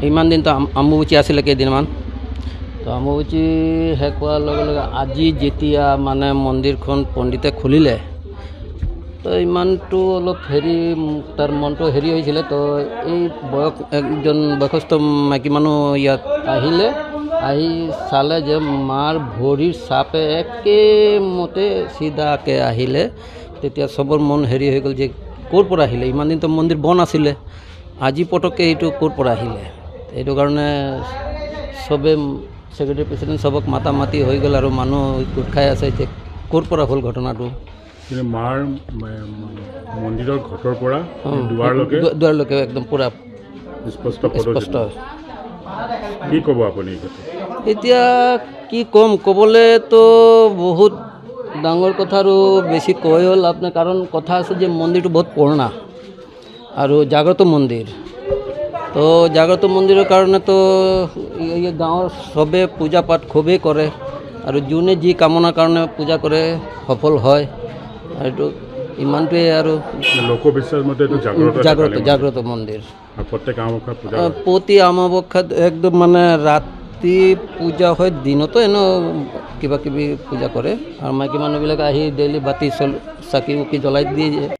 ইমান দিন তো অম্বুবাচী আছিলে কেইদিনমান তো অম্বুবাচী শেষ হোৱাৰ লগে লগে আজি যেতিয়া মানে মন্দিৰখন পণ্ডিতে খুলিলে তো ইমানটো অলপ হেৰি তাৰ মনটো হেৰি হৈছিলে তো এই একজন বয়সস্থ মাইকী মানুহ ইয়াত আহিলে আহি চালে যে মাৰ ভৰিৰ চাপে একেমতে চিধাকৈ আহিলে তেতিয়া চবৰ মন হেৰি হৈ গ'ল যে ক'ৰ পৰা আহিলে ইমান দিন তো মন্দিৰ বন্ধ আছিলে আজি পটককৈ এইটো ক'ৰ পৰা আহিলে এইটো কাৰণে চবে সেক্ৰেটাৰী প্ৰেচিডেণ্ট চবক মাতা মাতি হৈ গ'ল আৰু মানুহ গোট খাই আছে যে ক'ৰ পৰা হ'ল ঘটনাটো মাৰ মন্দিৰৰ ঘৰৰ পৰা দুৱাৰলৈকে একদম পুৰা স্পষ্ট কি ক'ব আপুনি এতিয়া কি ক'ম ক'বলৈতো বহুত ডাঙৰ কথা আৰু বেছি কৈও লাভ নাই কাৰণ কথা আছে যে মন্দিৰটো বহুত পুৰণা আৰু জাগ্ৰত মন্দিৰ তো জাগ্ৰত মন্দিৰৰ কাৰণে তো গাঁৱৰ চবে পূজা পাঠ খুবেই কৰে আৰু যোনে যি কামনাৰ কাৰণে পূজা কৰে সফল হয় এইটো ইমানটোৱে আৰু লোকবিশ্বাস মতে জাগ্ৰত মন্দিৰ প্ৰতি অমাৱস্যাত একদম মানে ৰাতি পূজা হয় দিনতো এনেও কিবা কিবি পূজা কৰে আৰু মাইকী মানুহবিলাক আহি ডেইলি বাতি চাকি উকি জ্বলাই দিয়ে